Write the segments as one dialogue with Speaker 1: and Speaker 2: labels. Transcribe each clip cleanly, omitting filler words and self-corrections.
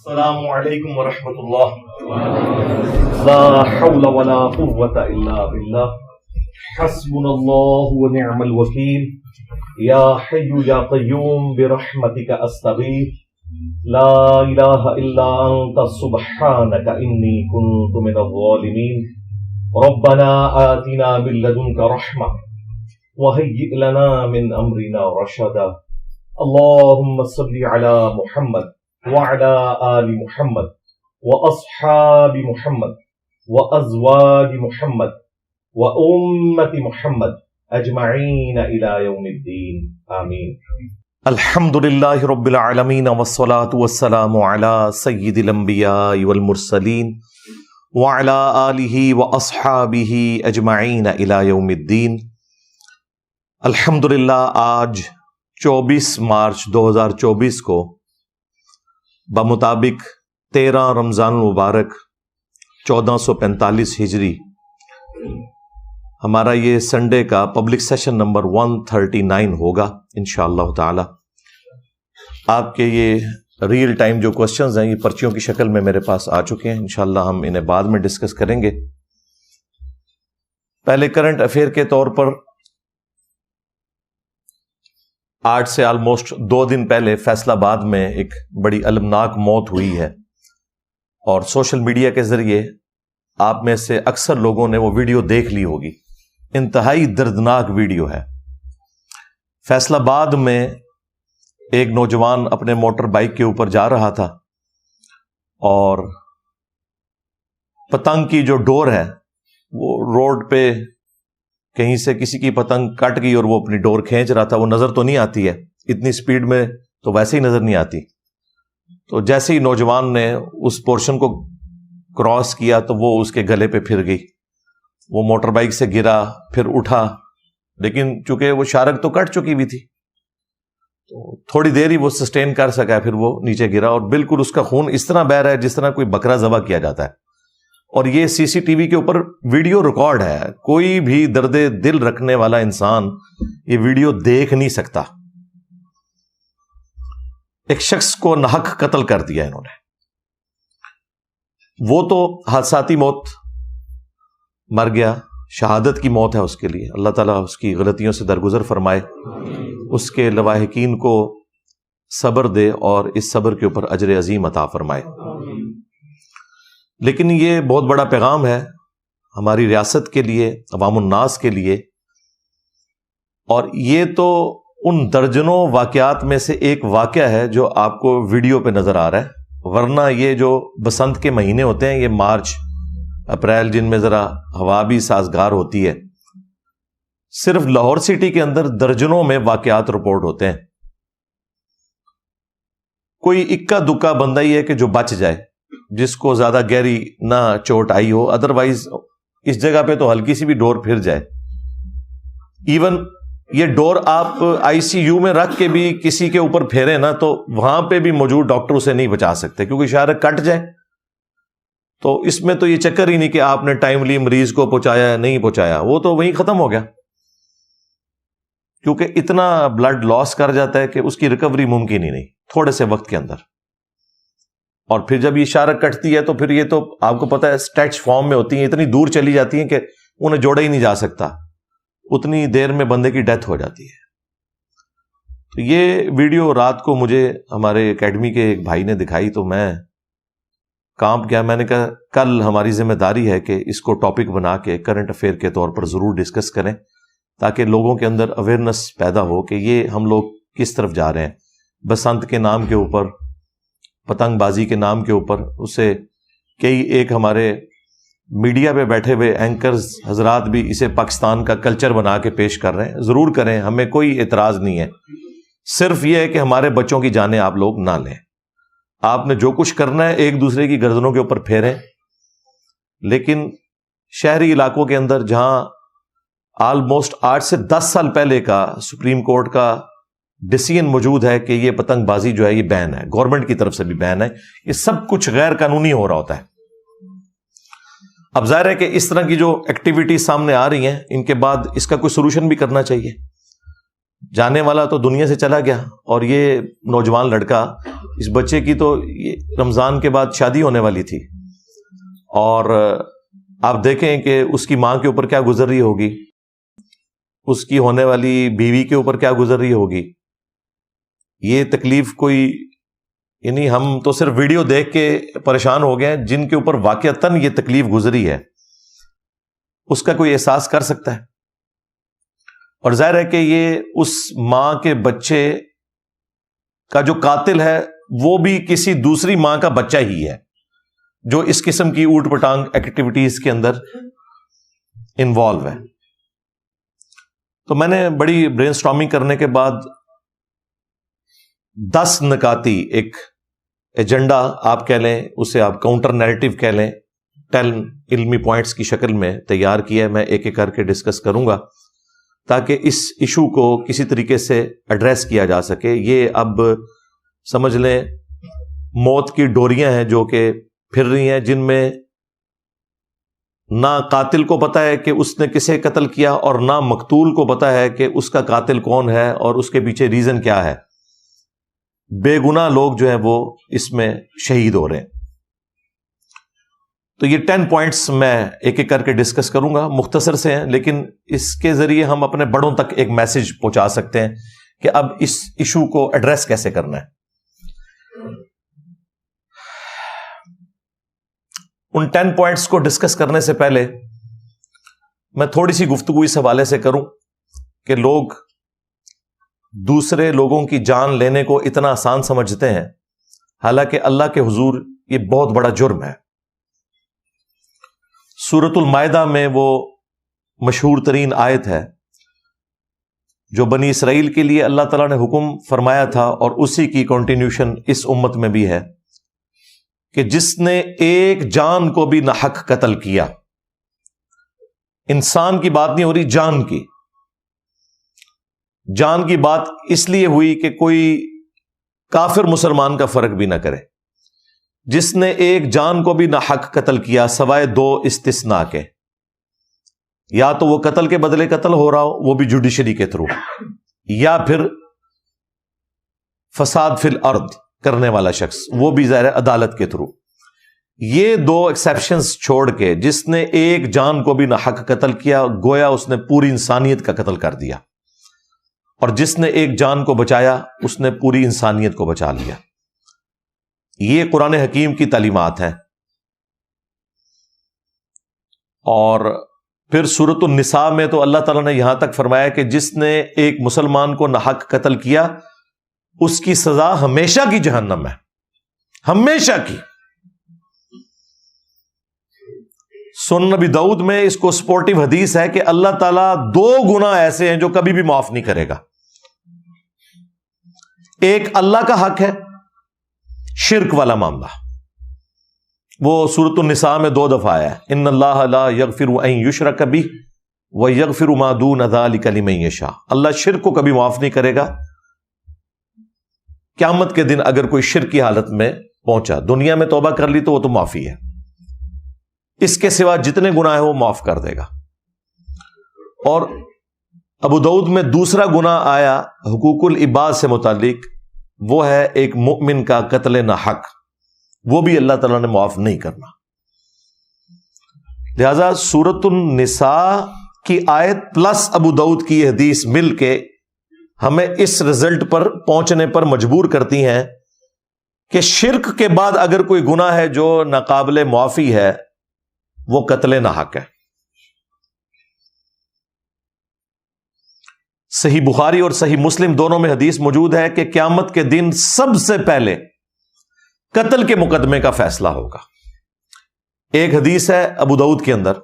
Speaker 1: السلام علیکم ورحمۃ اللہ. لا حول ولا قوة الا باللہ حسبنا اللہ ونعم الوکیل. یا حی یا قیوم برحمتک استغیث لا الہ الا انت سبحانک انی کنت من الظالمین. ربنا آتنا من لدنک رحمہ وہیئ لنا من امرنا رشدا. اللهم صل علی محمد وعلى آل محمد وأصحاب محمد وأزواج محمد وأمة محمد أجمعين إلى يوم الدين آمين. الحمد لله رب العالمين والصلاة والسلام على سيد الأنبياء والمرسلين وعلى آله وأصحابه أجمعين إلى يوم الدين. الحمد للہ آج 24 مارچ 2024 کو بمطابق 13 رمضان المبارک 1445 ہجری ہمارا یہ سنڈے کا پبلک سیشن نمبر 139 ہوگا انشاءاللہ تعالی. آپ کے یہ ریئل ٹائم جو کوسچنز ہیں یہ پرچیوں کی شکل میں میرے پاس آ چکے ہیں. انشاءاللہ ہم انہیں بعد میں ڈسکس کریں گے. پہلے کرنٹ افیئر کے طور پر آج سے آلموسٹ 2 دن پہلے فیصل آباد میں ایک بڑی المناک موت ہوئی ہے اور سوشل میڈیا کے ذریعے آپ میں سے اکثر لوگوں نے وہ ویڈیو دیکھ لی ہوگی. انتہائی دردناک ویڈیو ہے. فیصل آباد میں ایک نوجوان اپنے موٹر بائک کے اوپر جا رہا تھا اور پتنگ کی جو ڈور ہے وہ روڈ پہ کہیں سے کسی کی پتنگ کٹ گئی اور وہ اپنی ڈور کھینچ رہا تھا. وہ نظر تو نہیں آتی ہے اتنی سپیڈ میں، تو ویسے ہی نظر نہیں آتی. تو جیسے ہی نوجوان نے اس پورشن کو کراس کیا تو وہ اس کے گلے پہ پھر گئی. وہ موٹر بائک سے گرا، پھر اٹھا، لیکن چونکہ وہ شارک تو کٹ چکی ہوئی تھی تو تھوڑی دیر ہی وہ سسٹین کر سکا. پھر وہ نیچے گرا اور بالکل اس کا خون اس طرح بہہ رہا ہے جس طرح کوئی بکرا ذبح کیا جاتا ہے. اور یہ سی سی ٹی وی کے اوپر ویڈیو ریکارڈ ہے. کوئی بھی درد دل رکھنے والا انسان یہ ویڈیو دیکھ نہیں سکتا. ایک شخص کو ناحق قتل کر دیا انہوں نے. وہ تو حادثاتی موت مر گیا، شہادت کی موت ہے اس کے لیے. اللہ تعالیٰ اس کی غلطیوں سے درگزر فرمائے، اس کے لواحقین کو صبر دے اور اس صبر کے اوپر اجر عظیم عطا فرمائے. لیکن یہ بہت بڑا پیغام ہے ہماری ریاست کے لیے، عوام الناس کے لیے. اور یہ تو ان درجنوں واقعات میں سے ایک واقعہ ہے جو آپ کو ویڈیو پہ نظر آ رہا ہے. ورنہ یہ جو بسنت کے مہینے ہوتے ہیں، یہ مارچ اپریل، جن میں ذرا ہوا بھی سازگار ہوتی ہے، صرف لاہور سٹی کے اندر درجنوں میں واقعات رپورٹ ہوتے ہیں. کوئی اکا دکا بندہ ہی ہے کہ جو بچ جائے، جس کو زیادہ گہری نہ چوٹ آئی ہو. ادروائز اس جگہ پہ تو ہلکی سی بھی ڈور پھر جائے. ایون یہ ڈور آپ آئی سی یو میں رکھ کے بھی کسی کے اوپر پھیرے نا تو وہاں پہ بھی موجود ڈاکٹر اسے نہیں بچا سکتے، کیونکہ شاید کٹ جائے. تو اس میں تو یہ چکر ہی نہیں کہ آپ نے ٹائملی مریض کو پہنچایا یا نہیں پہنچایا، وہ تو وہیں ختم ہو گیا. کیونکہ اتنا بلڈ لاس کر جاتا ہے کہ اس کی ریکوری ممکن ہی نہیں تھوڑے سے وقت کے اندر. اور پھر جب یہ شارک کٹتی ہے تو پھر یہ تو آپ کو پتا ہے اسٹیچ فارم میں ہوتی ہیں، اتنی دور چلی جاتی ہیں کہ انہیں جوڑا ہی نہیں جا سکتا. اتنی دیر میں بندے کی ڈیتھ ہو جاتی ہے. تو یہ ویڈیو رات کو مجھے ہمارے اکیڈمی کے ایک بھائی نے دکھائی تو میں کانپ گیا. میں نے کہا کل ہماری ذمہ داری ہے کہ اس کو ٹاپک بنا کے کرنٹ افیئر کے طور پر ضرور ڈسکس کریں، تاکہ لوگوں کے اندر اویئرنیس پیدا ہو کہ یہ ہم لوگ کس طرف جا رہے ہیں. بسنت کے نام کے اوپر، پتنگ بازی کے نام کے اوپر، اسے کئی ایک ہمارے میڈیا پہ بیٹھے ہوئے اینکرز حضرات بھی اسے پاکستان کا کلچر بنا کے پیش کر رہے ہیں. ضرور کریں، ہمیں کوئی اعتراض نہیں ہے. صرف یہ ہے کہ ہمارے بچوں کی جانیں آپ لوگ نہ لیں. آپ نے جو کچھ کرنا ہے ایک دوسرے کی گردنوں کے اوپر پھیریں. لیکن شہری علاقوں کے اندر جہاں آلموسٹ 8 سے 10 سال پہلے کا سپریم کورٹ کا ڈیسیژن موجود ہے کہ یہ پتنگ بازی جو ہے یہ بین ہے، گورنمنٹ کی طرف سے بھی بین ہے، یہ سب کچھ غیر قانونی ہو رہا ہوتا ہے. اب ظاہر ہے کہ اس طرح کی جو ایکٹیویٹی سامنے آ رہی ہیں ان کے بعد اس کا کوئی سولوشن بھی کرنا چاہیے. جانے والا تو دنیا سے چلا گیا، اور یہ نوجوان لڑکا، اس بچے کی تو رمضان کے بعد شادی ہونے والی تھی، اور آپ دیکھیں کہ اس کی ماں کے اوپر کیا گزر رہی ہوگی، اس کی ہونے والی بیوی کے اوپر کیا گزر رہی ہوگی. یہ تکلیف کوئی، یعنی ہم تو صرف ویڈیو دیکھ کے پریشان ہو گئے ہیں، جن کے اوپر واقعتاً یہ تکلیف گزری ہے اس کا کوئی احساس کر سکتا ہے. اور ظاہر ہے کہ یہ اس ماں کے بچے کا جو قاتل ہے وہ بھی کسی دوسری ماں کا بچہ ہی ہے جو اس قسم کی اوٹ پٹانگ ایکٹیویٹیز کے اندر انوالو ہے. تو میں نے بڑی برین سٹارمنگ کرنے کے بعد 10 نکاتی ایک ایجنڈا آپ کہہ لیں، اسے آپ کاؤنٹر نیریٹو کہہ لیں، 10 علمی پوائنٹس کی شکل میں تیار کیا ہے. میں ایک ایک کر کے ڈسکس کروں گا تاکہ اس ایشو کو کسی طریقے سے ایڈریس کیا جا سکے. یہ اب سمجھ لیں موت کی ڈوریاں ہیں جو کہ پھر رہی ہیں، جن میں نہ قاتل کو پتا ہے کہ اس نے کسے قتل کیا، اور نہ مقتول کو پتا ہے کہ اس کا قاتل کون ہے اور اس کے پیچھے ریزن کیا ہے. بے گناہ لوگ جو ہیں وہ اس میں شہید ہو رہے ہیں. تو یہ 10 پوائنٹس میں ایک ایک کر کے ڈسکس کروں گا، مختصر سے ہیں لیکن اس کے ذریعے ہم اپنے بڑوں تک ایک میسج پہنچا سکتے ہیں کہ اب اس ایشو کو ایڈریس کیسے کرنا ہے. ان 10 پوائنٹس کو ڈسکس کرنے سے پہلے میں تھوڑی سی گفتگو اس حوالے سے کروں کہ لوگ دوسرے لوگوں کی جان لینے کو اتنا آسان سمجھتے ہیں، حالانکہ اللہ کے حضور یہ بہت بڑا جرم ہے. سورۃ المائدہ میں وہ مشہور ترین آیت ہے جو بنی اسرائیل کے لیے اللہ تعالیٰ نے حکم فرمایا تھا، اور اسی کی کنٹینیوشن اس امت میں بھی ہے کہ جس نے ایک جان کو بھی ناحق قتل کیا. انسان کی بات نہیں ہو رہی، جان کی. جان کی بات اس لیے ہوئی کہ کوئی کافر مسلمان کا فرق بھی نہ کرے. جس نے ایک جان کو بھی ناحق قتل کیا سوائے 2 استثناء کے، یا تو وہ قتل کے بدلے قتل ہو رہا ہو وہ بھی جوڈیشری کے تھرو، یا پھر فساد فی الارض کرنے والا شخص وہ بھی ظاہر عدالت کے تھرو. یہ 2 ایکسیپشنز چھوڑ کے جس نے ایک جان کو بھی ناحق قتل کیا گویا اس نے پوری انسانیت کا قتل کر دیا، اور جس نے ایک جان کو بچایا اس نے پوری انسانیت کو بچا لیا. یہ قرآن حکیم کی تعلیمات ہیں. اور پھر سورۃ النساء میں تو اللہ تعالیٰ نے یہاں تک فرمایا کہ جس نے ایک مسلمان کو ناحق قتل کیا اس کی سزا ہمیشہ کی جہنم ہے، ہمیشہ کی. سنن نبی داؤد میں اس کو سپورٹیو حدیث ہے کہ اللہ تعالیٰ 2 گناہ ایسے ہیں جو کبھی بھی معاف نہیں کرے گا. ایک اللہ کا حق ہے، شرک والا معاملہ، وہ سورۃ النساء میں 2 دفعہ آیا ہے، ان اللہ لا یغفر ان یشرک بہ ویغفر ما دون ذلک لمن یشاء. اللہ شرک کو کبھی معاف نہیں کرے گا. قیامت کے دن اگر کوئی شرک کی حالت میں پہنچا، دنیا میں توبہ کر لی تو وہ تو معافی ہے، اس کے سوا جتنے گناہ ہیں وہ معاف کر دے گا. اور ابو داؤد میں دوسرا گناہ آیا حقوق العباد سے متعلق، وہ ہے ایک مؤمن کا قتل ناحق، وہ بھی اللہ تعالیٰ نے معاف نہیں کرنا. لہذا سورۃ النساء کی آیت پلس ابو داؤد کی حدیث مل کے ہمیں اس رزلٹ پر پہنچنے پر مجبور کرتی ہیں کہ شرک کے بعد اگر کوئی گناہ ہے جو ناقابل معافی ہے وہ قتل ناحق ہے. صحیح بخاری اور صحیح مسلم دونوں میں حدیث موجود ہے کہ قیامت کے دن سب سے پہلے قتل کے مقدمے کا فیصلہ ہوگا. ایک حدیث ہے ابو داؤد کے اندر،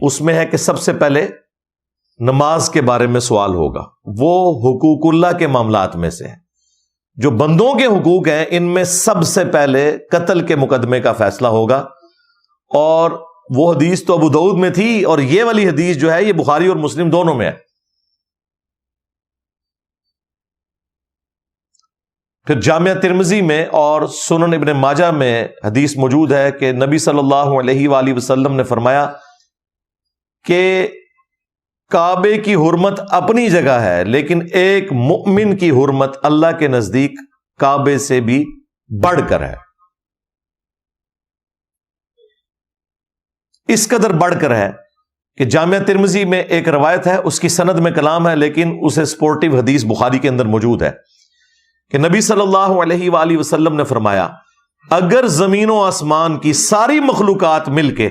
Speaker 1: اس میں ہے کہ سب سے پہلے نماز کے بارے میں سوال ہوگا. وہ حقوق اللہ کے معاملات میں سے ہے، جو بندوں کے حقوق ہیں ان میں سب سے پہلے قتل کے مقدمے کا فیصلہ ہوگا. اور وہ حدیث تو ابو داؤد میں تھی، اور یہ والی حدیث جو ہے یہ بخاری اور مسلم دونوں میں ہے. پھر جامعہ ترمذی میں اور سنن ابن ماجہ میں حدیث موجود ہے کہ نبی صلی اللہ علیہ وآلہ وسلم نے فرمایا کہ کعبے کی حرمت اپنی جگہ ہے، لیکن ایک مؤمن کی حرمت اللہ کے نزدیک کعبے سے بھی بڑھ کر ہے. اس قدر بڑھ کر ہے کہ جامعہ ترمذی میں ایک روایت ہے، اس کی سند میں کلام ہے، لیکن اسے سپورٹیو حدیث بخاری کے اندر موجود ہے کہ نبی صلی اللہ علیہ وآلہ وسلم نے فرمایا اگر زمین و آسمان کی ساری مخلوقات مل کے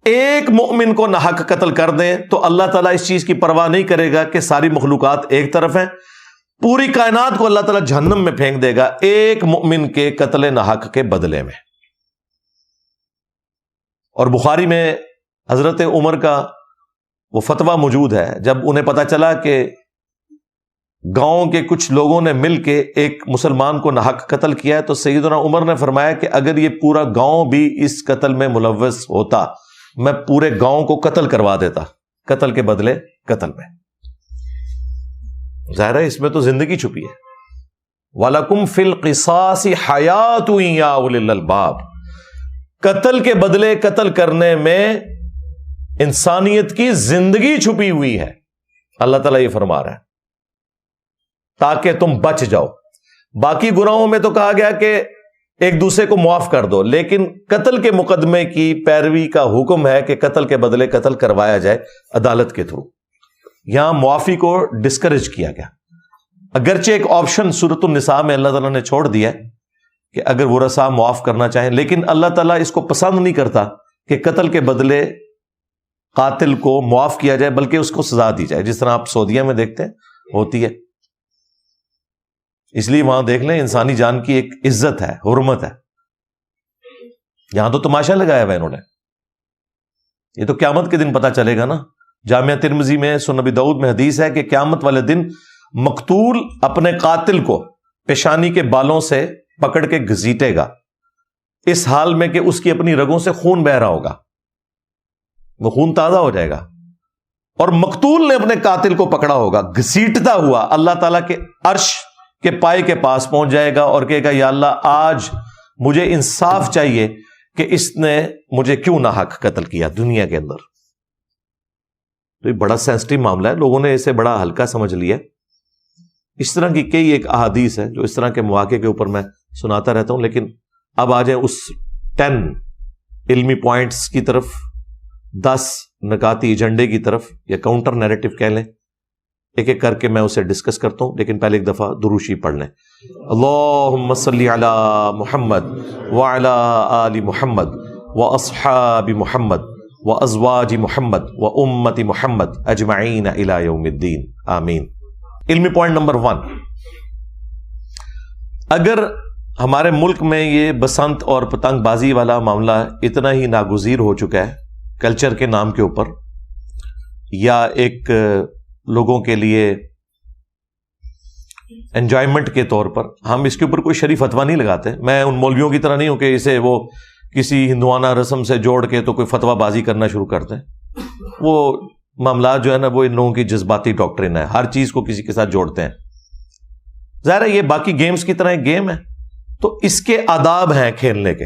Speaker 1: ایک مؤمن کو ناحق قتل کر دیں تو اللہ تعالیٰ اس چیز کی پرواہ نہیں کرے گا کہ ساری مخلوقات ایک طرف ہیں، پوری کائنات کو اللہ تعالیٰ جہنم میں پھینک دے گا ایک مؤمن کے قتل ناحق کے بدلے میں. اور بخاری میں حضرت عمر کا وہ فتویٰ موجود ہے، جب انہیں پتا چلا کہ گاؤں کے کچھ لوگوں نے مل کے ایک مسلمان کو ناحق قتل کیا ہے تو سیدنا عمر نے فرمایا کہ اگر یہ پورا گاؤں بھی اس قتل میں ملوث ہوتا میں پورے گاؤں کو قتل کروا دیتا، قتل کے بدلے قتل میں. ظاہر ہے اس میں تو زندگی چھپی ہے. وَلَكُمْ فِي الْقِصَاصِ حَيَاةٌ يَا أُولِي الْأَلْبَابِ، قتل کے بدلے قتل کرنے میں انسانیت کی زندگی چھپی ہوئی ہے. اللہ تعالیٰ یہ فرما رہا ہے تاکہ تم بچ جاؤ. باقی گناہوں میں تو کہا گیا کہ ایک دوسرے کو معاف کر دو، لیکن قتل کے مقدمے کی پیروی کا حکم ہے کہ قتل کے بدلے قتل کروایا جائے عدالت کے تھرو. یہاں معافی کو ڈسکریج کیا گیا، اگرچہ ایک آپشن سورۃ النساء میں اللہ تعالیٰ نے چھوڑ دیا ہے کہ اگر ورثاء معاف کرنا چاہیں، لیکن اللہ تعالیٰ اس کو پسند نہیں کرتا کہ قتل کے بدلے قاتل کو معاف کیا جائے، بلکہ اس کو سزا دی جائے، جس طرح آپ سعودیہ میں دیکھتے ہیں ہوتی ہے. اس لیے وہاں دیکھ لیں انسانی جان کی ایک عزت ہے، حرمت ہے. یہاں تو تماشا لگایا ہوا انہوں نے. یہ تو قیامت کے دن پتہ چلے گا نا. جامعہ ترمذی میں سنن ابی داؤد میں حدیث ہے کہ قیامت والے دن مقتول اپنے قاتل کو پیشانی کے بالوں سے پکڑ کے گھسیٹے گا، اس حال میں کہ اس کی اپنی رگوں سے خون بہ رہا ہوگا، وہ خون تازہ ہو جائے گا، اور مقتول نے اپنے قاتل کو پکڑا ہوگا گھسیٹتا ہوا اللہ تعالیٰ کے عرش کے پائے کے پاس پہنچ جائے گا اور کہے گا یا اللہ آج مجھے انصاف چاہیے کہ اس نے مجھے کیوں ناحق قتل کیا دنیا کے اندر. تو یہ بڑا سینسٹیو معاملہ ہے، لوگوں نے اسے بڑا ہلکا سمجھ لیا. اس طرح کی کئی ایک احادیث ہے جو اس طرح کے مواقع کے اوپر میں سناتا رہتا ہوں. لیکن اب آ جائیں اس 10 علمی پوائنٹس کی طرف، 10 نکاتی ایجنڈے کی طرف، یا کاؤنٹر نیریٹو کہہ لیں. ایک ایک کر کے میں اسے ڈسکس کرتا ہوں، لیکن پہلے ایک دفعہ درود شریف پڑھ لیں. اللہم صلی علی محمد وعلی آل محمد واصحاب محمد وازواج محمد وامت محمد اجمعین الی یوم الدین آمین. علمی پوائنٹ نمبر 1، اگر ہمارے ملک میں یہ بسنت اور پتنگ بازی والا معاملہ اتنا ہی ناگزیر ہو چکا ہے کلچر کے نام کے اوپر، یا ایک لوگوں کے لیے انجوائمنٹ کے طور پر، ہم اس کے اوپر کوئی شریف فتویٰ نہیں لگاتے. میں ان مولویوں کی طرح نہیں ہوں کہ اسے وہ کسی ہندوانہ رسم سے جوڑ کے تو کوئی فتویٰ بازی کرنا شروع کرتے ہیں. وہ معاملات جو ہے نا وہ ان لوگوں کی جذباتی ڈاکٹرن ہے، ہر چیز کو کسی کے ساتھ جوڑتے ہیں. ظاہر ہے یہ باقی گیمز کی طرح ایک گیم ہے، تو اس کے آداب ہیں کھیلنے کے.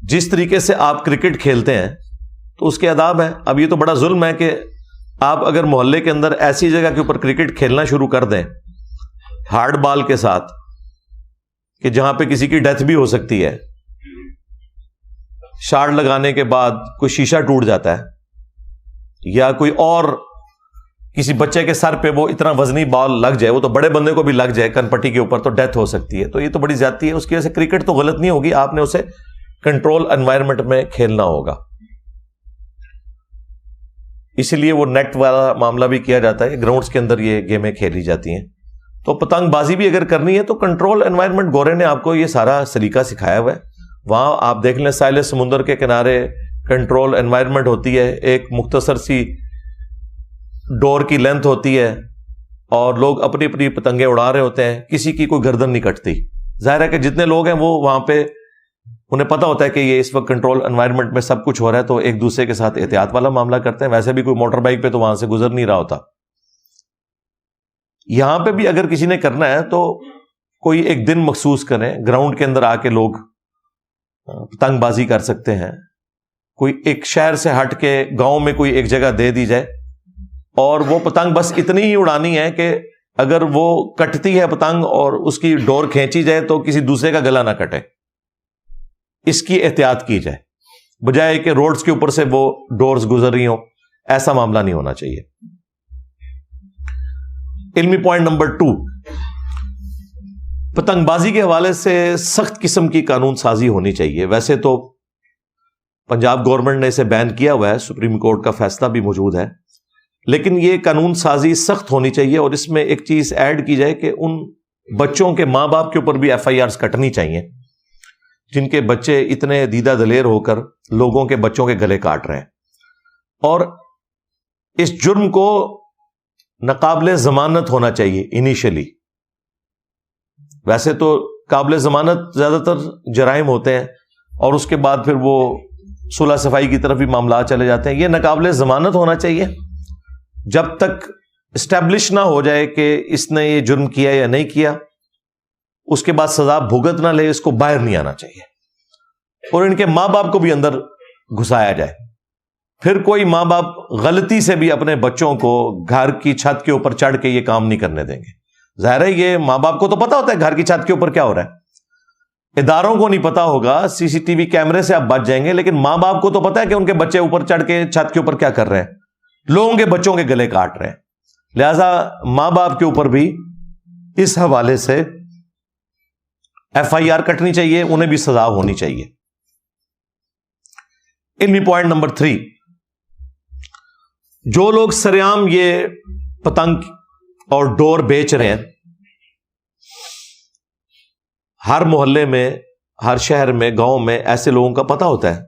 Speaker 1: جس طریقے سے آپ کرکٹ کھیلتے ہیں تو اس کے آداب ہیں. اب یہ تو بڑا ظلم ہے کہ آپ اگر محلے کے اندر ایسی جگہ کے اوپر کرکٹ کھیلنا شروع کر دیں ہارڈ بال کے ساتھ کہ جہاں پہ کسی کی ڈیتھ بھی ہو سکتی ہے، شاٹ لگانے کے بعد کوئی شیشہ ٹوٹ جاتا ہے، یا کوئی اور کسی بچے کے سر پہ وہ اتنا وزنی بال لگ جائے، وہ تو بڑے بندے کو بھی لگ جائے کن پٹی کے اوپر، تو ڈیتھ ہو سکتی ہے. تو یہ تو بڑی زیادتی ہے. اس کی وجہ سے کرکٹ تو غلط نہیں ہوگی، آپ نے اسے کنٹرول انوائرمنٹ میں کھیلنا ہوگا. اسی لیے وہ نیٹ والا معاملہ بھی کیا جاتا ہے، گراؤنڈز کے اندر یہ گیمیں کھیلی جاتی ہیں. تو پتنگ بازی بھی اگر کرنی ہے تو کنٹرول انوائرمنٹ، گورے نے آپ کو یہ سارا سلیقہ سکھایا ہوا ہے. وہاں آپ دیکھ لیں ساحل سمندر کے کنارے کنٹرول انوائرمنٹ ہوتی ہے، ایک مختصر سی ڈور کی لینتھ ہوتی ہے اور لوگ اپنی اپنی پتنگیں اڑا رہے ہوتے ہیں، کسی کی کوئی گردن نہیں کٹتی. ظاہر ہے کہ جتنے لوگ ہیں وہ وہاں پہ انہیں پتا ہوتا ہے کہ یہ اس وقت کنٹرول انوائرمنٹ میں سب کچھ ہو رہا ہے، تو ایک دوسرے کے ساتھ احتیاط والا معاملہ کرتے ہیں. ویسے بھی کوئی موٹر بائک پہ تو وہاں سے گزر نہیں رہا ہوتا. یہاں پہ بھی اگر کسی نے کرنا ہے تو کوئی ایک دن مخصوص کریں، گراؤنڈ کے اندر آ کے لوگ پتنگ بازی کر سکتے ہیں. کوئی ایک شہر سے ہٹ کے گاؤں میں کوئی ایک جگہ دے دی جائے اور وہ پتنگ بس اتنی ہی اڑانی ہے کہ اگر وہ کٹتی ہے پتنگ اور اس کی ڈور کھینچی جائے تو کسی دوسرے کا گلا نہ کٹے. اس کی احتیاط کی جائے بجائے کہ روڈز کے اوپر سے وہ ڈورز گزر رہی ہوں. ایسا معاملہ نہیں ہونا چاہیے. علمی پوائنٹ نمبر 2، پتنگ بازی کے حوالے سے سخت قسم کی قانون سازی ہونی چاہیے. ویسے تو پنجاب گورنمنٹ نے اسے بین کیا ہوا ہے، سپریم کورٹ کا فیصلہ بھی موجود ہے، لیکن یہ قانون سازی سخت ہونی چاہیے. اور اس میں ایک چیز ایڈ کی جائے کہ ان بچوں کے ماں باپ کے اوپر بھی FIRs کٹنی چاہیے جن کے بچے اتنے دیدہ دلیر ہو کر لوگوں کے بچوں کے گلے کاٹ رہے ہیں. اور اس جرم کو ناقابل ضمانت ہونا چاہیے انیشلی. ویسے تو قابل ضمانت زیادہ تر جرائم ہوتے ہیں اور اس کے بعد پھر وہ صلح صفائی کی طرف بھی معاملات چلے جاتے ہیں. یہ ناقابل ضمانت ہونا چاہیے جب تک اسٹیبلش نہ ہو جائے کہ اس نے یہ جرم کیا یا نہیں کیا. اس کے بعد سزا بھگت نہ لے، اس کو باہر نہیں آنا چاہیے اور ان کے ماں باپ کو بھی اندر گھسایا جائے. پھر کوئی ماں باپ غلطی سے بھی اپنے بچوں کو گھر کی چھت کے اوپر چڑھ کے یہ کام نہیں کرنے دیں گے. ظاہر ہے یہ ماں باپ کو تو پتا ہوتا ہے گھر کی چھت کے اوپر کیا ہو رہا ہے، اداروں کو نہیں پتا ہوگا، CCTV کیمرے سے آپ بچ جائیں گے، لیکن ماں باپ کو تو پتا ہے کہ ان کے بچے اوپر چڑھ کے چھت کے اوپر کیا کر رہے ہیں، لوگوں کے بچوں کے گلے کاٹ رہے ہیں. لہذا ماں باپ کے اوپر بھی اس حوالے سے FIR کٹنی چاہیے، انہیں بھی سزا ہونی چاہیے. علمی پوائنٹ نمبر 3، جو لوگ سرعام یہ پتنگ اور ڈور بیچ رہے ہیں، ہر محلے میں، ہر شہر میں، گاؤں میں ایسے لوگوں کا پتہ ہوتا ہے،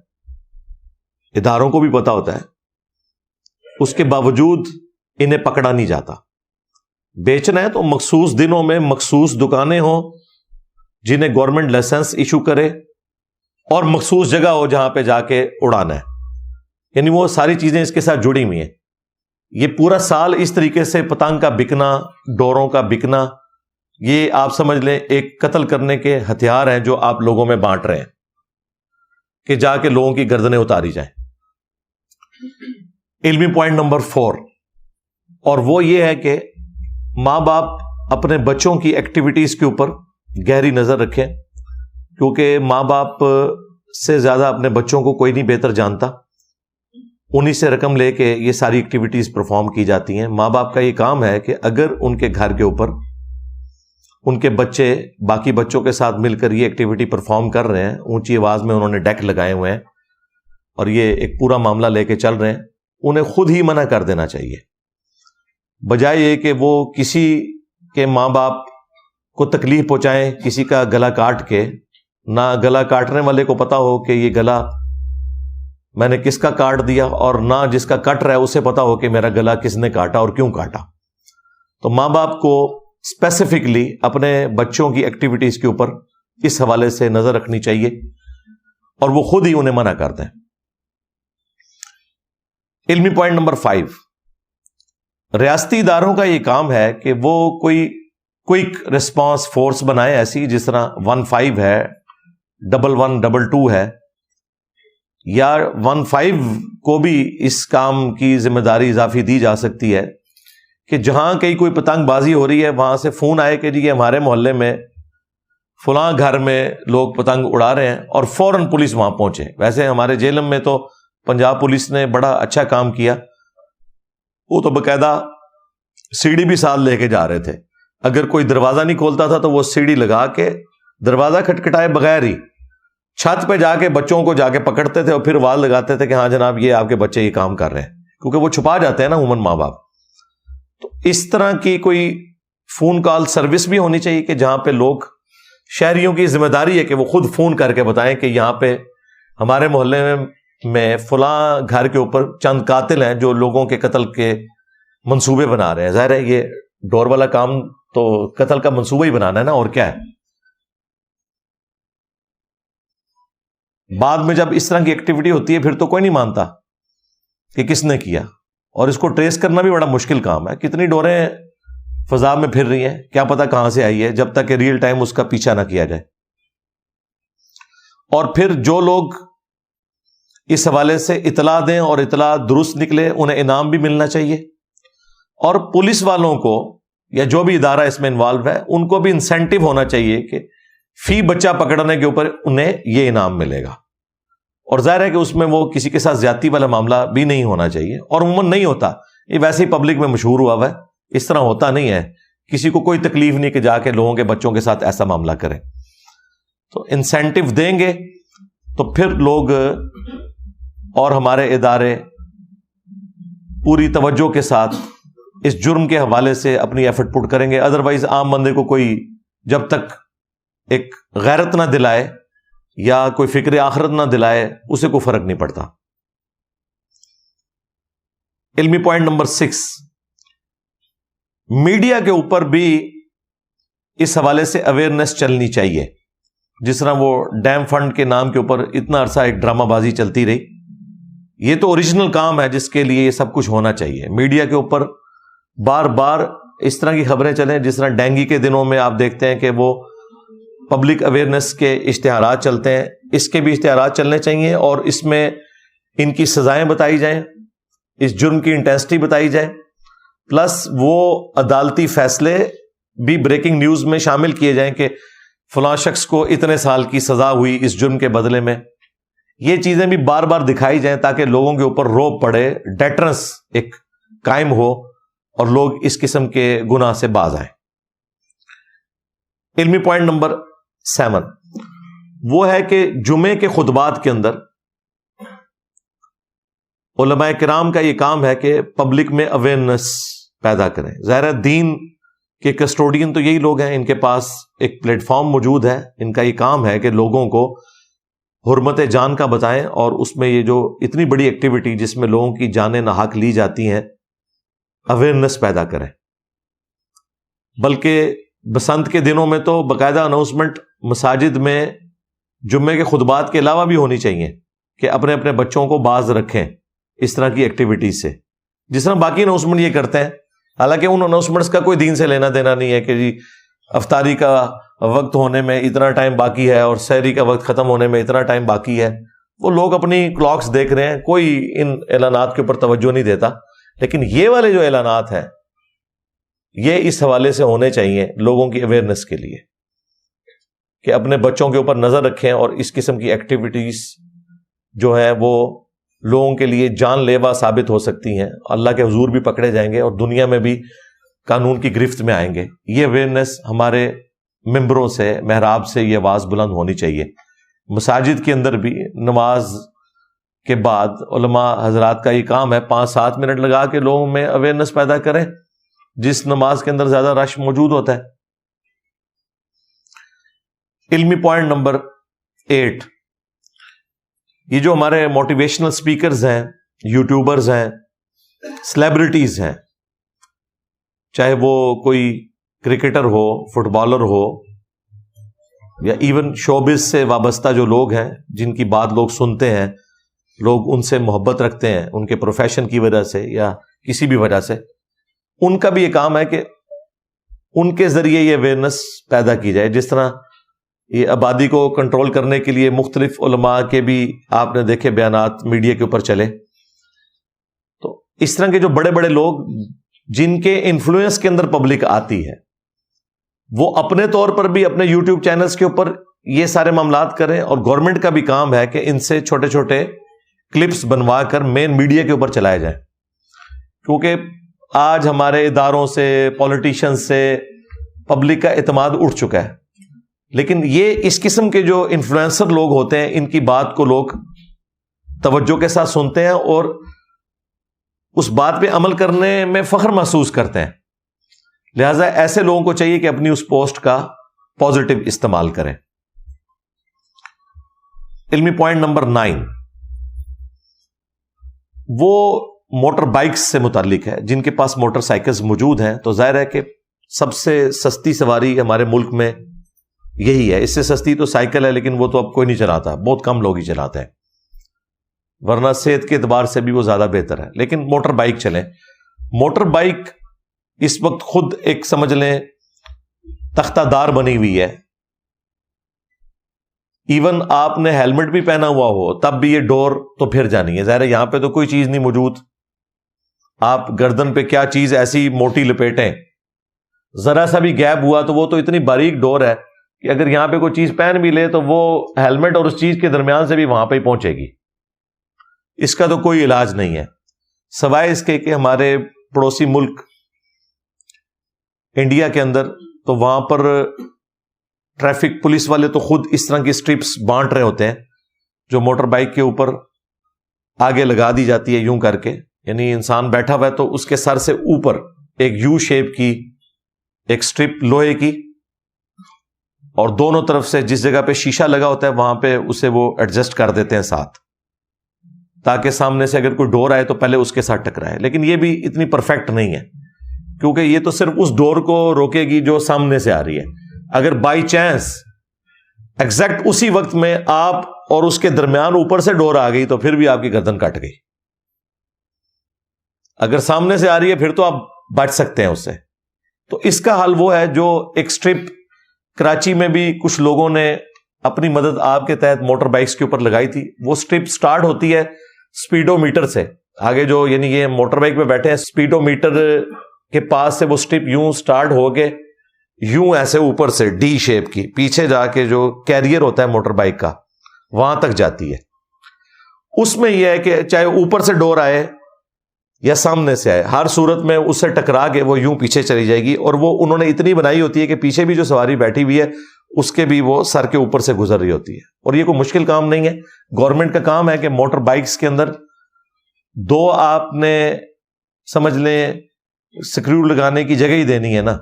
Speaker 1: اداروں کو بھی پتہ ہوتا ہے، اس کے باوجود انہیں پکڑا نہیں جاتا. بیچنا ہے تو مخصوص دنوں میں مخصوص دکانیں ہوں جنہیں گورنمنٹ لائسنس ایشو کرے اور مخصوص جگہ ہو جہاں پہ جا کے اڑانا ہے. یعنی وہ ساری چیزیں اس کے ساتھ جڑی ہوئی ہیں. یہ پورا سال اس طریقے سے پتنگ کا بکنا، ڈوروں کا بکنا، یہ آپ سمجھ لیں ایک قتل کرنے کے ہتھیار ہیں جو آپ لوگوں میں بانٹ رہے ہیں کہ جا کے لوگوں کی گردنیں اتاری جائیں. علمی پوائنٹ نمبر 4، اور وہ یہ ہے کہ ماں باپ اپنے بچوں کی ایکٹیویٹیز کے اوپر گہری نظر رکھیں، کیونکہ ماں باپ سے زیادہ اپنے بچوں کو کوئی نہیں بہتر جانتا. انہی سے رقم لے کے یہ ساری ایکٹیویٹیز پرفارم کی جاتی ہیں. ماں باپ کا یہ کام ہے کہ اگر ان کے گھر کے اوپر ان کے بچے باقی بچوں کے ساتھ مل کر یہ ایکٹیویٹی پرفارم کر رہے ہیں، اونچی آواز میں انہوں نے ڈیک لگائے ہوئے ہیں اور یہ ایک پورا معاملہ لے کے چل رہے ہیں، انہیں خود ہی منع کر دینا چاہیے، بجائے یہ کہ وہ کسی کے ماں باپ کو تکلیف پہنچائیں کسی کا گلا کاٹ کے. نہ گلا کاٹنے والے کو پتا ہو کہ یہ گلا میں نے کس کا کاٹ دیا، اور نہ جس کا کٹ رہا ہے اسے پتا ہو کہ میرا گلا کس نے کاٹا اور کیوں کاٹا. تو ماں باپ کو اسپیسیفکلی اپنے بچوں کی ایکٹیویٹیز کے اوپر اس حوالے سے نظر رکھنی چاہیے اور وہ خود ہی انہیں منع کر دیں. علمی پوائنٹ نمبر 5، ریاستی اداروں کا یہ کام ہے کہ وہ کوئی کوئک ریسپانس فورس بنائے، ایسی جس طرح 15 ہے، 1122 ہے، یا 15 کو بھی اس کام کی ذمہ داری اضافی دی جا سکتی ہے کہ جہاں کہیں کوئی پتنگ بازی ہو رہی ہے وہاں سے فون آئے کہ جی یہ ہمارے محلے میں فلاں گھر میں لوگ پتنگ اڑا رہے ہیں، اور فوراً پولیس وہاں پہنچے. ویسے ہمارے جیلم میں تو پنجاب پولیس نے بڑا اچھا کام کیا، وہ تو باقاعدہ سیڑھی بھی ساتھ لے کے جا رہے تھے. اگر کوئی دروازہ نہیں کھولتا تھا تو وہ سیڑھی لگا کے دروازہ کھٹکھٹائے بغیر ہی چھت پہ جا کے بچوں کو جا کے پکڑتے تھے اور پھر آواز لگاتے تھے کہ ہاں جناب یہ آپ کے بچے یہ کام کر رہے ہیں، کیونکہ وہ چھپا جاتے ہیں نا عموماً ماں باپ. تو اس طرح کی کوئی فون کال سروس بھی ہونی چاہیے کہ جہاں پہ لوگ، شہریوں کی ذمہ داری ہے کہ وہ خود فون کر کے بتائیں کہ یہاں پہ ہمارے محلے میں فلاں گھر کے اوپر چند قاتل ہیں جو لوگوں کے قتل کے منصوبے بنا رہے ہیں. ظاہر ہے یہ ڈور والا کام تو قتل کا منصوبہ ہی بنانا ہے نا، اور کیا ہے. بعد میں جب اس طرح کی ایکٹیویٹی ہوتی ہے پھر تو کوئی نہیں مانتا کہ کس نے کیا، اور اس کو ٹریس کرنا بھی بڑا مشکل کام ہے. کتنی ڈوریں فضا میں پھر رہی ہیں، کیا پتا کہاں سے آئی ہے، جب تک کہ ریئل ٹائم اس کا پیچھا نہ کیا جائے. اور پھر جو لوگ اس حوالے سے اطلاع دیں اور اطلاع درست نکلے، انہیں انعام بھی ملنا چاہیے. اور پولیس والوں کو یا جو بھی ادارہ اس میں انوالو ہے ان کو بھی انسینٹیو ہونا چاہیے کہ فی بچہ پکڑنے کے اوپر انہیں یہ انعام ملے گا. اور ظاہر ہے کہ اس میں وہ کسی کے ساتھ زیادتی والا معاملہ بھی نہیں ہونا چاہیے، اور عموماً نہیں ہوتا، یہ ویسے ہی پبلک میں مشہور ہوا ہے، اس طرح ہوتا نہیں ہے. کسی کو کوئی تکلیف نہیں کہ جا کے لوگوں کے بچوں کے ساتھ ایسا معاملہ کریں. تو انسینٹیو دیں گے تو پھر لوگ اور ہمارے ادارے پوری توجہ کے ساتھ اس جرم کے حوالے سے اپنی ایفرٹ پٹ کریں گے. ادروائز عام بندے کو کوئی جب تک ایک غیرت نہ دلائے یا کوئی فکر آخرت نہ دلائے اسے کوئی فرق نہیں پڑتا. علمی پوائنٹ نمبر 6، میڈیا کے اوپر بھی اس حوالے سے اویئرنیس چلنی چاہیے. جس طرح وہ ڈیم فنڈ کے نام کے اوپر اتنا عرصہ ایک ڈرامہ بازی چلتی رہی، یہ تو اوریجنل کام ہے جس کے لیے یہ سب کچھ ہونا چاہیے. میڈیا کے اوپر بار بار اس طرح کی خبریں چلیں، جس طرح ڈینگی کے دنوں میں آپ دیکھتے ہیں کہ وہ پبلک اویئرنیس کے اشتہارات چلتے ہیں، اس کے بھی اشتہارات چلنے چاہیے اور اس میں ان کی سزائیں بتائی جائیں، اس جرم کی انٹینسٹی بتائی جائے، پلس وہ عدالتی فیصلے بھی بریکنگ نیوز میں شامل کیے جائیں کہ فلاں شخص کو اتنے سال کی سزا ہوئی اس جرم کے بدلے میں. یہ چیزیں بھی بار بار دکھائی جائیں تاکہ لوگوں کے اوپر روب پڑے، ڈیٹرنس ایک قائم ہو اور لوگ اس قسم کے گناہ سے باز آئیں. علمی پوائنٹ نمبر 7 وہ ہے کہ جمعے کے خطبات کے اندر علماء کرام کا یہ کام ہے کہ پبلک میں اویئرنیس پیدا کریں. ظاہر دین کے کسٹوڈین تو یہی لوگ ہیں، ان کے پاس ایک پلیٹ فارم موجود ہے، ان کا یہ کام ہے کہ لوگوں کو حرمت جان کا بتائیں، اور اس میں یہ جو اتنی بڑی ایکٹیویٹی جس میں لوگوں کی جانیں ناحق لی جاتی ہیں، اویئرنیس پیدا کریں. بلکہ بسنت کے دنوں میں تو باقاعدہ اناؤنسمنٹ مساجد میں جمعے کے خطبات کے علاوہ بھی ہونی چاہیے کہ اپنے اپنے بچوں کو باز رکھیں اس طرح کی ایکٹیویٹیز سے، جس طرح باقی اناؤنسمنٹ یہ کرتے ہیں. حالانکہ ان اناؤنسمنٹس کا کوئی دین سے لینا دینا نہیں ہے کہ جی افطاری کا وقت ہونے میں اتنا ٹائم باقی ہے اور سحری کا وقت ختم ہونے میں اتنا ٹائم باقی ہے. وہ لوگ اپنی کلاکس دیکھ رہے ہیں، کوئی ان اعلانات کے اوپر توجہ نہیں دیتا. لیکن یہ والے جو اعلانات ہیں یہ اس حوالے سے ہونے چاہیے لوگوں کی اویئرنیس کے لیے کہ اپنے بچوں کے اوپر نظر رکھیں، اور اس قسم کی ایکٹیویٹیز جو ہیں وہ لوگوں کے لیے جان لیوا ثابت ہو سکتی ہیں، اللہ کے حضور بھی پکڑے جائیں گے اور دنیا میں بھی قانون کی گرفت میں آئیں گے. یہ اویئرنیس ہمارے ممبروں سے، محراب سے یہ آواز بلند ہونی چاہیے. مساجد کے اندر بھی نماز کے بعد علماء حضرات کا یہ کام ہے 5-7 منٹ لگا کے لوگوں میں اویئرنیس پیدا کریں جس نماز کے اندر زیادہ رش موجود ہوتا ہے. علمی پوائنٹ نمبر 8، یہ جو ہمارے موٹیویشنل سپیکرز ہیں، یوٹیوبرز ہیں، سیلیبریٹیز ہیں، چاہے وہ کوئی کرکٹر ہو، فٹ بالر ہو، یا ایون شوبز سے وابستہ جو لوگ ہیں جن کی بات لوگ سنتے ہیں، لوگ ان سے محبت رکھتے ہیں ان کے پروفیشن کی وجہ سے یا کسی بھی وجہ سے، ان کا بھی یہ کام ہے کہ ان کے ذریعے یہ اویئرنیس پیدا کی جائے. جس طرح یہ آبادی کو کنٹرول کرنے کے لیے مختلف علماء کے بھی آپ نے دیکھے بیانات میڈیا کے اوپر چلے، تو اس طرح کے جو بڑے بڑے لوگ جن کے انفلوئنس کے اندر پبلک آتی ہے وہ اپنے طور پر بھی اپنے یوٹیوب چینلز کے اوپر یہ سارے معاملات کریں، اور گورنمنٹ کا بھی کام ہے کہ ان سے چھوٹے چھوٹے کلپس بنوا کر مین میڈیا کے اوپر چلائے جائیں. کیونکہ آج ہمارے اداروں سے، پولیٹیشین سے پبلک کا اعتماد اٹھ چکا ہے، لیکن یہ اس قسم کے جو انفلوئنسر لوگ ہوتے ہیں ان کی بات کو لوگ توجہ کے ساتھ سنتے ہیں اور اس بات پہ عمل کرنے میں فخر محسوس کرتے ہیں. لہذا ایسے لوگوں کو چاہیے کہ اپنی اس پوسٹ کا پازیٹیو استعمال کریں. علمی پوائنٹ نمبر 9 وہ موٹر بائکس سے متعلق ہے. جن کے پاس موٹر سائیکلز موجود ہیں تو ظاہر ہے کہ سب سے سستی سواری ہمارے ملک میں یہی ہے. اس سے سستی تو سائیکل ہے، لیکن وہ تو اب کوئی نہیں چلاتا، بہت کم لوگ ہی چلاتے ہیں، ورنہ صحت کے اعتبار سے بھی وہ زیادہ بہتر ہے. لیکن موٹر بائک چلیں. موٹر بائک اس وقت خود ایک سمجھ لیں تختہ دار بنی ہوئی ہے. ایون آپ نے ہیلمٹ بھی پہنا ہوا ہو تب بھی یہ ڈور تو پھر جانی ہے. ظاہر ہے یہاں پہ تو کوئی چیز نہیں موجود, آپ گردن پہ کیا چیز ایسی موٹی لپیٹیں, ذرا سا بھی گیپ ہوا تو وہ تو اتنی باریک ڈور ہے کہ اگر یہاں پہ کوئی چیز پہن بھی لے تو وہ ہیلمٹ اور اس چیز کے درمیان سے بھی وہاں پہ ہی پہنچے گی. اس کا تو کوئی علاج نہیں ہے سوائے اس کے کہ ہمارے پڑوسی ملک انڈیا کے اندر تو وہاں پر ٹریفک پولیس والے تو خود اس طرح کی اسٹرپس بانٹ رہے ہوتے ہیں جو موٹر بائک کے اوپر آگے لگا دی جاتی ہے یوں کر کے, یعنی انسان بیٹھا ہوا ہے تو اس کے سر سے اوپر ایک یو شیپ کی ایک اسٹرپ لوہے کی, اور دونوں طرف سے جس جگہ پہ شیشہ لگا ہوتا ہے وہاں پہ اسے وہ ایڈجسٹ کر دیتے ہیں ساتھ, تاکہ سامنے سے اگر کوئی ڈور آئے تو پہلے اس کے ساتھ ٹکرائے. لیکن یہ بھی اتنی پرفیکٹ نہیں ہے کیونکہ یہ تو صرف اس ڈور کو روکے گی جو سامنے سے آ رہی ہے. اگر بائی چانس ایگزیکٹ اسی وقت میں آپ اور اس کے درمیان اوپر سے ڈور آ گئی تو پھر بھی آپ کی گردن کٹ گئی. اگر سامنے سے آ رہی ہے پھر تو آپ بچ سکتے ہیں اس سے. تو اس کا حل وہ ہے جو ایک اسٹرپ کراچی میں بھی کچھ لوگوں نے اپنی مدد آپ کے تحت موٹر بائکس کے اوپر لگائی تھی. وہ اسٹرپ سٹارٹ ہوتی ہے سپیڈو میٹر سے آگے, جو یعنی یہ موٹر بائک پہ بیٹھے ہیں سپیڈو میٹر کے پاس سے وہ اسٹرپ یوں سٹارٹ ہو کے یوں ایسے اوپر سے ڈی شیپ کی پیچھے جا کے جو کیریئر ہوتا ہے موٹر بائک کا وہاں تک جاتی ہے. اس میں یہ ہے کہ چاہے اوپر سے ڈور آئے یا سامنے سے آئے, ہر صورت میں اس سے ٹکرا کے وہ یوں پیچھے چلی جائے گی. اور وہ انہوں نے اتنی بنائی ہوتی ہے کہ پیچھے بھی جو سواری بیٹھی ہوئی ہے اس کے بھی وہ سر کے اوپر سے گزر رہی ہوتی ہے. اور یہ کوئی مشکل کام نہیں ہے, گورنمنٹ کا کام ہے کہ موٹر بائکس کے اندر دو آپ نے سمجھ لیں سکریو لگانے کی جگہ ہی دینی ہے نا,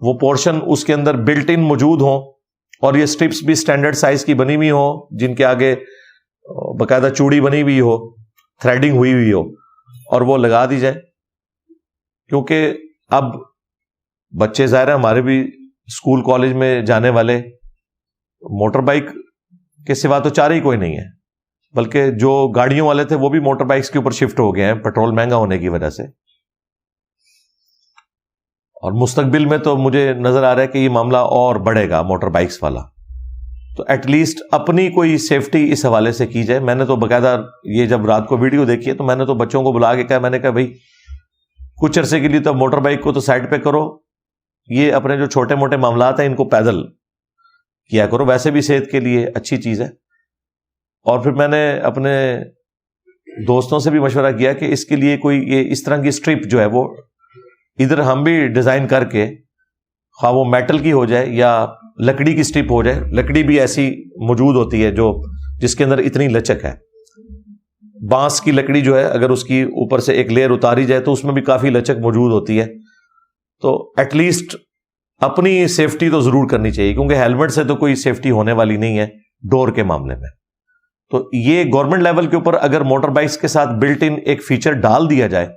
Speaker 1: وہ پورشن اس کے اندر بلٹ ان موجود ہوں, اور یہ سٹرپس بھی سٹینڈرڈ سائز کی بنی ہوئی ہوں جن کے آگے باقاعدہ چوڑی بنی ہوئی ہو, تھریڈنگ ہوئی ہوئی ہو, اور وہ لگا دی جائے. کیونکہ اب بچے ظاہر ہے ہمارے بھی اسکول کالج میں جانے والے موٹر بائک کے سوا تو چارہ ہی کوئی نہیں ہے, بلکہ جو گاڑیوں والے تھے وہ بھی موٹر بائکس کے اوپر شفٹ ہو گئے ہیں پیٹرول مہنگا ہونے کی وجہ سے. اور مستقبل میں تو مجھے نظر آ رہا ہے کہ یہ معاملہ اور بڑھے گا موٹر بائکس والا. تو ایٹ لیسٹ اپنی کوئی سیفٹی اس حوالے سے کی جائے. میں نے تو باقاعدہ یہ جب رات کو ویڈیو دیکھی ہے تو میں نے تو بچوں کو بلا کے کہا, میں نے کہا بھائی کچھ عرصے کے لیے تو موٹر بائک کو تو سائڈ پہ کرو, یہ اپنے جو چھوٹے موٹے معاملات ہیں ان کو پیدل کیا کرو, ویسے بھی صحت کے لیے اچھی چیز ہے. اور پھر میں نے اپنے دوستوں سے بھی مشورہ کیا کہ اس کے لیے کوئی یہ اس طرح کی اسٹرپ جو ہے وہ ادھر ہم بھی ڈیزائن کر کے, خواہ وہ میٹل کی ہو جائے یا لکڑی کی اسٹرپ ہو جائے. لکڑی بھی ایسی موجود ہوتی ہے جو جس کے اندر اتنی لچک ہے. بانس کی لکڑی جو ہے اگر اس کی اوپر سے ایک لیئر اتاری جائے تو اس میں بھی کافی لچک موجود ہوتی ہے. تو ایٹ لیسٹ اپنی سیفٹی تو ضرور کرنی چاہیے, کیونکہ ہیلمٹ سے تو کوئی سیفٹی ہونے والی نہیں ہے ڈور کے معاملے میں. تو یہ گورنمنٹ لیول کے اوپر اگر موٹر بائکس کے ساتھ بلٹ ان ایک فیچر ڈال دیا جائے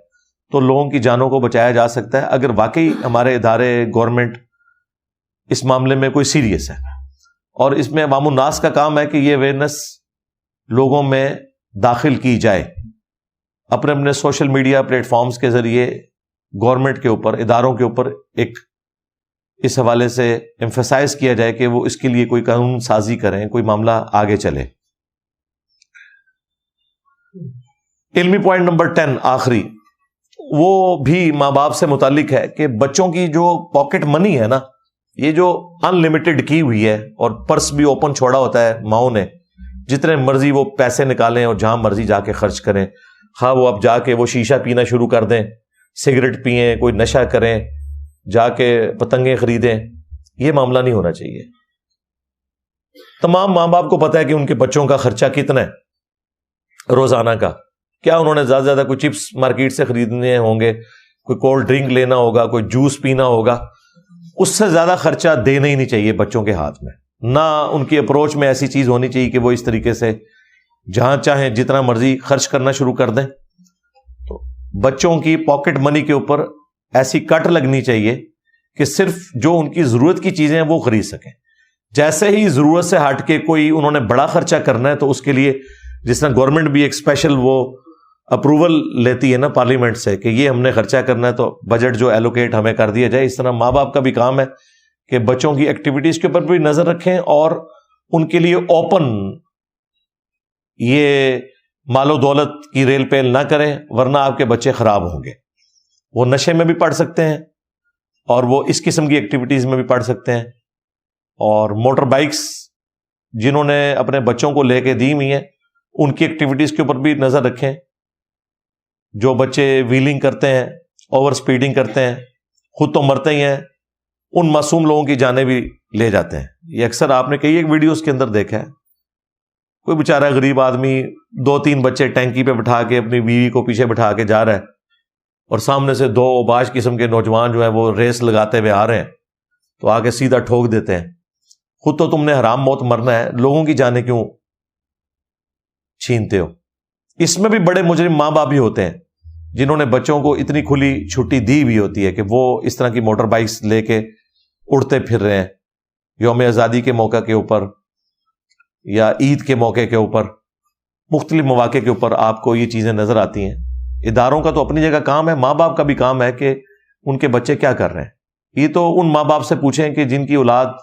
Speaker 1: تو لوگوں کی جانوں کو بچایا جا سکتا ہے, اگر واقعی ہمارے ادارے گورنمنٹ اس معاملے میں کوئی سیریس ہے. اور اس میں عوام الناس کا کام ہے کہ یہ اویئرنیس لوگوں میں داخل کی جائے, اپنے اپنے سوشل میڈیا پلیٹ فارمز کے ذریعے گورنمنٹ کے اوپر, اداروں کے اوپر ایک اس حوالے سے ایمفیسائز کیا جائے کہ وہ اس کے لیے کوئی قانون سازی کریں, کوئی معاملہ آگے چلے. علمی پوائنٹ نمبر 10 آخری, وہ بھی ماں باپ سے متعلق ہے کہ بچوں کی جو پاکٹ منی ہے نا, یہ جو ان لمیٹڈ کی ہوئی ہے اور پرس بھی اوپن چھوڑا ہوتا ہے ماؤں نے, جتنے مرضی وہ پیسے نکالیں اور جہاں مرضی جا کے خرچ کریں, ہاں وہ اب جا کے وہ شیشہ پینا شروع کر دیں, سگریٹ پئیں, کوئی نشہ کریں, جا کے پتنگیں خریدیں. یہ معاملہ نہیں ہونا چاہیے. تمام ماں باپ کو پتا ہے کہ ان کے بچوں کا خرچہ کتنا ہے روزانہ کا, کیا انہوں نے زیادہ سے زیادہ کوئی چپس مارکیٹ سے خریدنے ہوں گے, کوئی کولڈ ڈرنک لینا ہوگا, کوئی جوس پینا ہوگا, اس سے زیادہ خرچہ دینا ہی نہیں چاہیے بچوں کے ہاتھ میں. نہ ان کی اپروچ میں ایسی چیز ہونی چاہیے کہ وہ اس طریقے سے جہاں چاہیں جتنا مرضی خرچ کرنا شروع کر دیں. تو بچوں کی پاکٹ منی کے اوپر ایسی کٹ لگنی چاہیے کہ صرف جو ان کی ضرورت کی چیزیں ہیں وہ خرید سکیں. جیسے ہی ضرورت سے ہٹ کے کوئی انہوں نے بڑا خرچہ کرنا ہے تو اس کے لیے جس طرح گورنمنٹ بھی ایک اسپیشل وہ اپروول لیتی ہے نا پارلیمنٹ سے کہ یہ ہم نے خرچہ کرنا ہے تو بجٹ جو ایلوکیٹ ہمیں کر دیا جائے, اس طرح ماں باپ کا بھی کام ہے کہ بچوں کی ایکٹیویٹیز کے اوپر بھی نظر رکھیں اور ان کے لیے اوپن یہ مال و دولت کی ریل پیل نہ کریں، ورنہ آپ کے بچے خراب ہوں گے۔ وہ نشے میں بھی پڑ سکتے ہیں اور وہ اس قسم کی ایکٹیویٹیز میں بھی پڑ سکتے ہیں۔ اور موٹر بائکس جنہوں نے اپنے بچوں کو لے کے دی ہوئی ہیں، ان کی ایکٹیویٹیز کے اوپر بھی نظر رکھیں۔ جو بچے ویلنگ کرتے ہیں، اوور سپیڈنگ کرتے ہیں، خود تو مرتے ہی ہیں، ان معصوم لوگوں کی جانیں بھی لے جاتے ہیں۔ یہ اکثر آپ نے کئی ایک ویڈیوز کے اندر دیکھا ہے، کوئی بیچارہ غریب آدمی 2-3 بچے ٹینکی پہ بٹھا کے اپنی بیوی کو پیچھے بٹھا کے جا رہا ہے، اور سامنے سے 2 اوباش قسم کے نوجوان جو ہیں وہ ریس لگاتے ہوئے آ رہے ہیں، تو آگے سیدھا ٹھوک دیتے ہیں۔ خود تو تم نے حرام موت مرنا ہے، لوگوں کی جانیں کیوں چھینتے ہو؟ اس میں بھی بڑے مجرم ماں باپ بھی ہوتے ہیں جنہوں نے بچوں کو اتنی کھلی چھٹی دی بھی ہوتی ہے کہ وہ اس طرح کی موٹر بائکس لے کے اڑتے پھر رہے ہیں یوم آزادی کے موقع کے اوپر یا عید کے موقع کے اوپر، مختلف مواقع کے اوپر آپ کو یہ چیزیں نظر آتی ہیں۔ اداروں کا تو اپنی جگہ کام ہے، ماں باپ کا بھی کام ہے کہ ان کے بچے کیا کر رہے ہیں۔ یہ تو ان ماں باپ سے پوچھیں کہ جن کی اولاد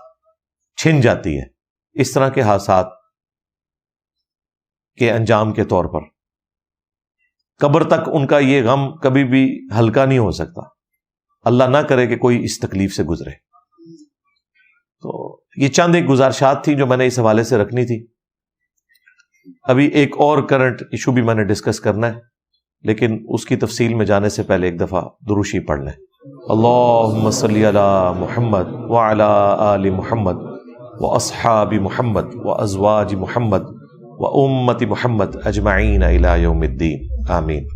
Speaker 1: چھن جاتی ہے اس طرح کے حادثات کے انجام کے طور پر، قبر تک ان کا یہ غم کبھی بھی ہلکا نہیں ہو سکتا۔ اللہ نہ کرے کہ کوئی اس تکلیف سے گزرے۔ تو یہ چند ایک گزارشات تھی جو میں نے اس حوالے سے رکھنی تھی۔ ابھی ایک اور کرنٹ ایشو بھی میں نے ڈسکس کرنا ہے، لیکن اس کی تفصیل میں جانے سے پہلے ایک دفعہ دروشی پڑھ لیں۔ اللہم صلی علی محمد وعلی آل محمد واصحاب محمد وازواج محمد وامت محمد اجمعین الی یوم الدین، آمین۔